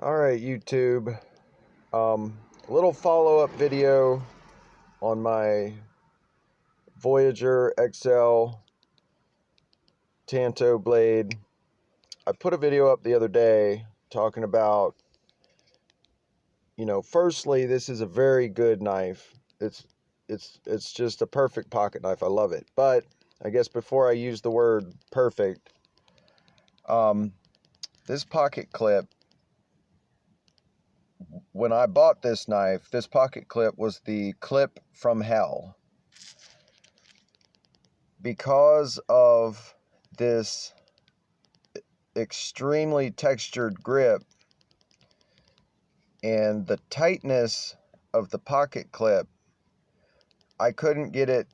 Alright, YouTube. Little follow-up video on my Voyager XL Tanto blade. I put a video up the other day talking about, firstly, this is a very good knife. It's just a perfect pocket knife. I love it. But I guess before I use the word perfect, this pocket clip, when I bought this knife, this pocket clip was the clip from hell. Because of this extremely textured grip and the tightness of the pocket clip, I couldn't get it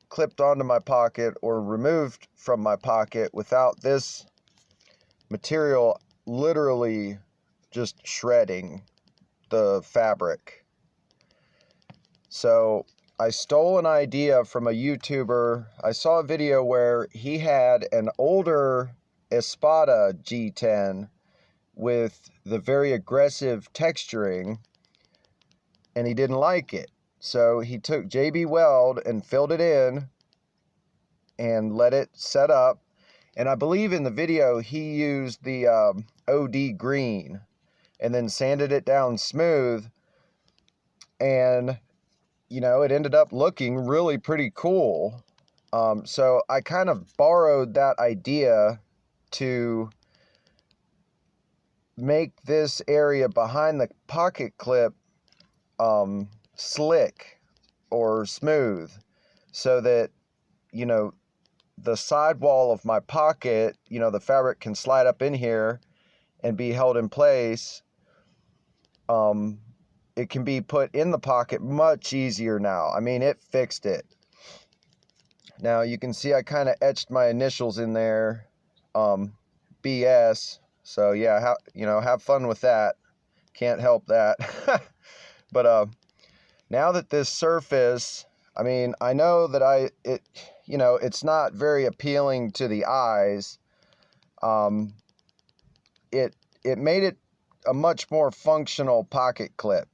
clipped onto my pocket or removed from my pocket without this material literally just shredding the fabric. So I stole an idea from a YouTuber. I saw a video where he had an older Espada G10 with the very aggressive texturing, and he didn't like it. So he took JB Weld and filled it in and let it set up. And I believe in the video he used the OD green and then sanded it down smooth, and it ended up looking really pretty cool. So I kind of borrowed that idea to make this area behind the pocket clip slick or smooth, so that the sidewall of my pocket, the fabric can slide up in here and be held in place. It can be put in the pocket much easier now. I mean, it fixed it. Now you can see I kind of etched my initials in there, BS. So yeah, have fun with that. Can't help that. But now that this surface, I mean, I know that it's not very appealing to the eyes. It made it a much more functional pocket clip,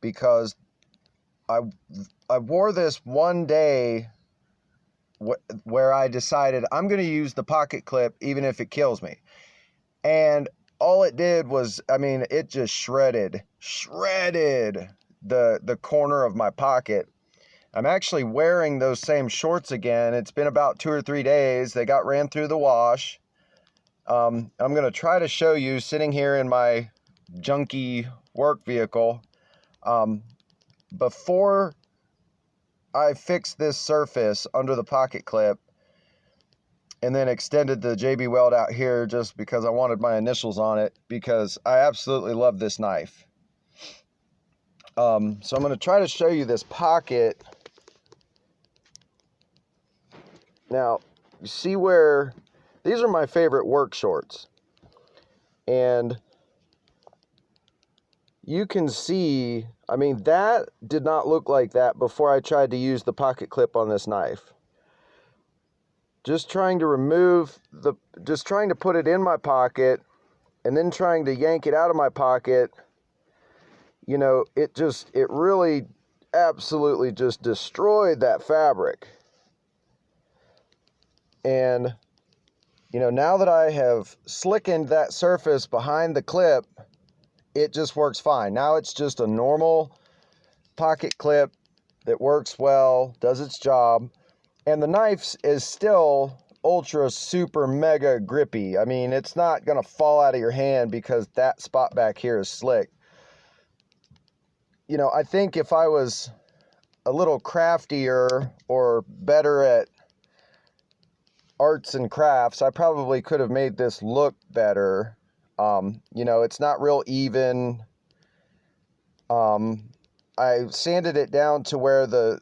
because I wore this one day where I decided I'm going to use the pocket clip even if it kills me. And all it did was, I mean, it just shredded the corner of my pocket. I'm actually wearing those same shorts again. It's been about 2 or 3 days. They got ran through the wash. I'm going to try to show you sitting here in my junky work vehicle. Before I fixed this surface under the pocket clip and then extended the JB Weld out here just because I wanted my initials on it, because I absolutely love this knife. So I'm going to try to show you this pocket. Now, you see where these are my favorite work shorts, and you can see, I mean, that did not look like that before I tried to use the pocket clip on this knife. Just trying to put it in my pocket and then trying to yank it out of my pocket, it really absolutely just destroyed that fabric. And now that I have slickened that surface behind the clip, it just works fine. Now it's just a normal pocket clip that works well, does its job, and the knife is still ultra super mega grippy. I mean, it's not gonna fall out of your hand because that spot back here is slick. I think if I was a little craftier or better at arts and crafts, I probably could have made this look better. It's not real even. I sanded it down to where the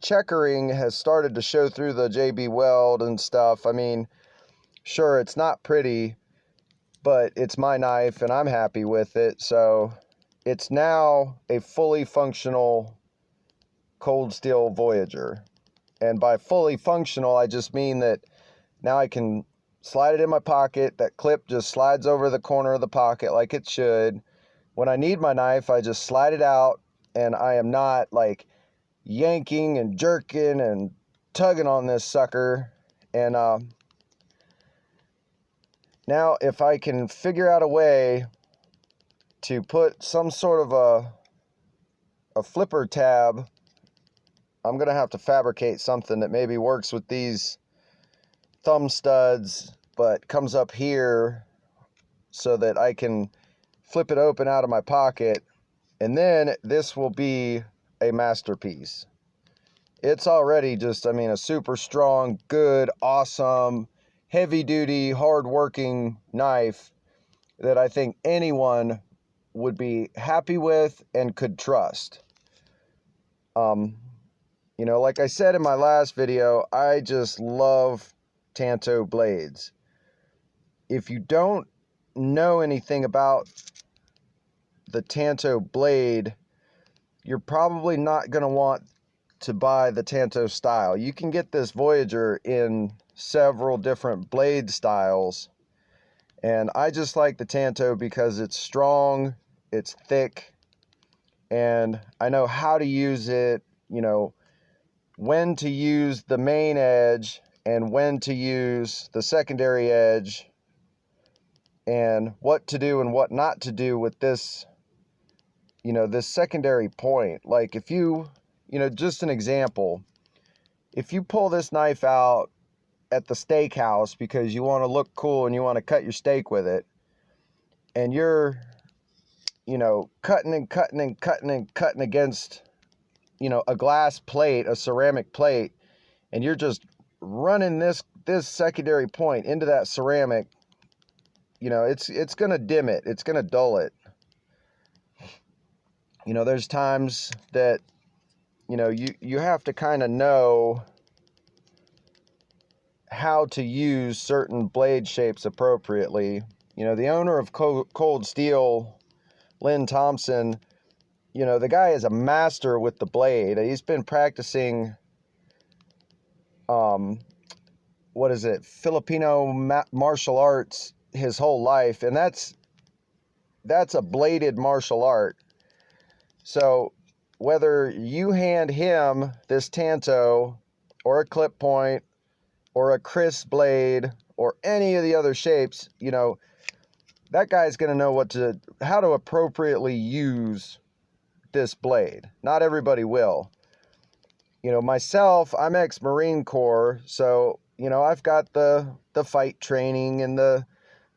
checkering has started to show through the JB Weld and stuff. I mean, sure, it's not pretty, but it's my knife and I'm happy with it. So it's now a fully functional cold steel Voyager. And by fully functional, I just mean that now I can slide it in my pocket. That clip just slides over the corner of the pocket like it should. When I need my knife, I just slide it out, and I am not like yanking and jerking and tugging on this sucker. And now if I can figure out a way to put some sort of a flipper tab, I'm going to have to fabricate something that maybe works with these thumb studs, but comes up here so that I can flip it open out of my pocket, and then this will be a masterpiece. It's already just, I mean, a super strong, good, awesome, heavy-duty, hard-working knife that I think anyone would be happy with and could trust. You know, like I said in my last video, I just love Tanto blades. If you don't know anything about the Tanto blade, you're probably not going to want to buy the Tanto style. You can get this Voyager in several different blade styles, and I just like the Tanto because it's strong, it's thick, and I know how to use it, you know, when to use the main edge and when to use the secondary edge, and what to do and what not to do with this, you know, this secondary point. Like if you know, just an example, if you pull this knife out at the steakhouse because you want to look cool and you want to cut your steak with it, and you're, you know, cutting and cutting and cutting and cutting against, you know, a glass plate, a ceramic plate, and you're just running this secondary point into that ceramic, you know, it's going to dim it. It's going to dull it. You know, there's times that, you know, you have to kind of know how to use certain blade shapes appropriately. You know, the owner of Cold Steel, Lynn Thompson, you know, the guy is a master with the blade. He's been practicing, what is it, Filipino martial arts his whole life, and that's a bladed martial art. So whether you hand him this Tanto or a clip point or a crisp blade or any of the other shapes, you know, that guy's going to know how to appropriately use this blade. Not everybody will. You know, myself, I'm ex-Marine Corps, so, you know, I've got the fight training and the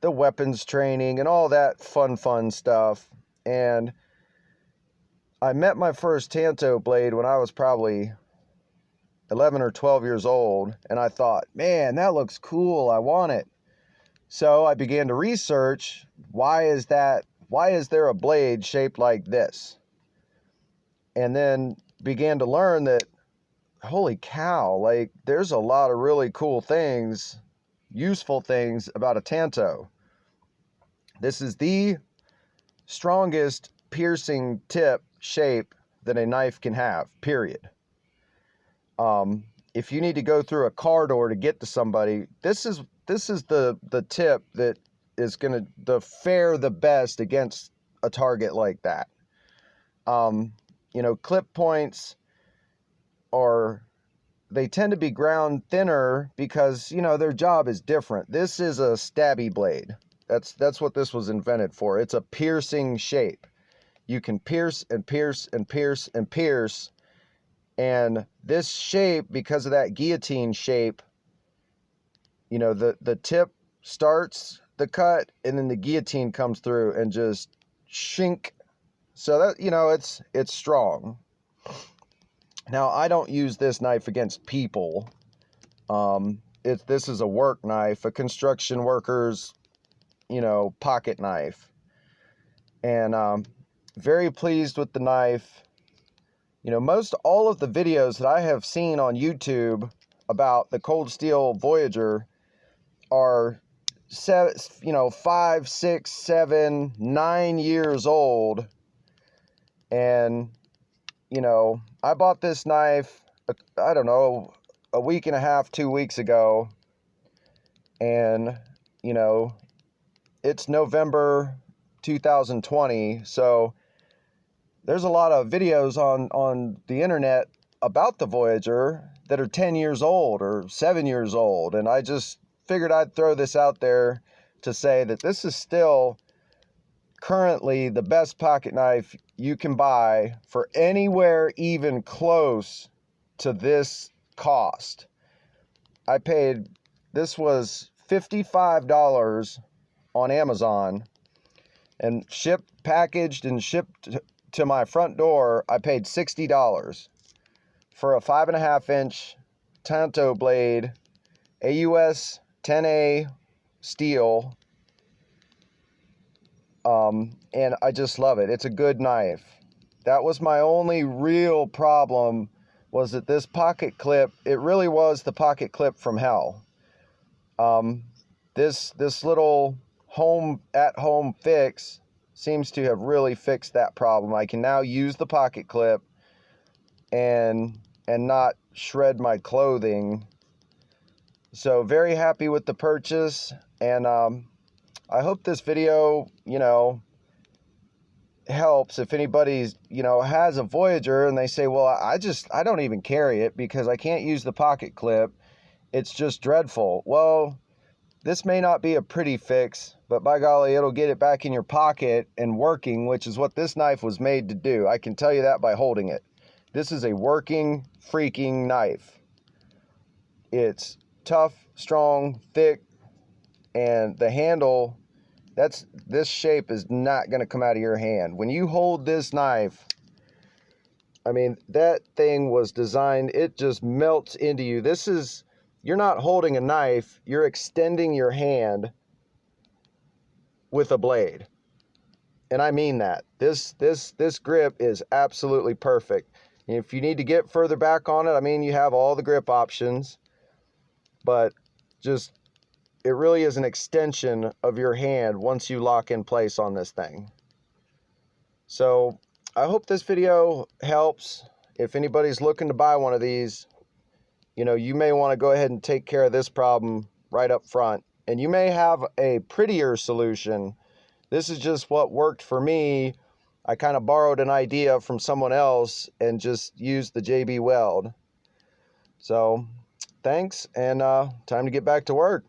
weapons training and all that fun stuff. And I met my first Tanto blade when I was probably 11 or 12 years old, and I thought, man, that looks cool, I want it. So I began to research, why is there a blade shaped like this? And then began to learn that, holy cow, like there's a lot of really cool things, useful things about a Tanto. This is the strongest piercing tip shape that a knife can have, period. If you need to go through a car door to get to somebody, this is the tip that is going to fare the best against a target like that. You know, clip points they tend to be ground thinner because, you know, their job is different. This is a stabby blade. That's what this was invented for. It's a piercing shape. You can pierce and pierce and pierce and pierce. And this shape, because of that guillotine shape, you know, the tip starts the cut and then the guillotine comes through and just shink. So that, you know, it's strong. Now, I don't use this knife against people. This is a work knife, a construction worker's, you know, pocket knife. And very pleased with the knife. You know, most all of the videos that I have seen on YouTube about the Cold Steel Voyager are 5, 6, 7, 9 years old. And, you know, I bought this knife, I don't know, a week and a half, 2 weeks ago. And, you know, it's November 2020, so there's a lot of videos on the internet about the Voyager that are 10 years old or 7 years old, and I just figured I'd throw this out there to say that this is still currently the best pocket knife you can buy for anywhere even close to this cost. This was $55 on Amazon, and packaged and shipped to my front door, I paid $60 for a 5.5-inch Tanto blade, AUS 10A steel. And I just love it. It's a good knife. That was my only real problem, was that this pocket clip, it really was the pocket clip from hell. This little at-home fix seems to have really fixed that problem. I can now use the pocket clip and not shred my clothing. So very happy with the purchase, and I hope this video, helps if anybody's, has a Voyager and they say, well, I don't even carry it because I can't use the pocket clip. It's just dreadful. Well, this may not be a pretty fix, but by golly, it'll get it back in your pocket and working, which is what this knife was made to do. I can tell you that by holding it. This is a working, freaking knife. It's tough, strong, thick, and the handle, this shape is not going to come out of your hand. When you hold this knife, I mean, that thing was designed, it just melts into you. You're not holding a knife, you're extending your hand with a blade. And I mean that. This grip is absolutely perfect. And if you need to get further back on it, I mean, you have all the grip options, but it really is an extension of your hand once you lock in place on this thing. So I hope this video helps. If anybody's looking to buy one of these, you may want to go ahead and take care of this problem right up front. And you may have a prettier solution. This is just what worked for me. I kind of borrowed an idea from someone else and just used the JB Weld. So thanks, and time to get back to work.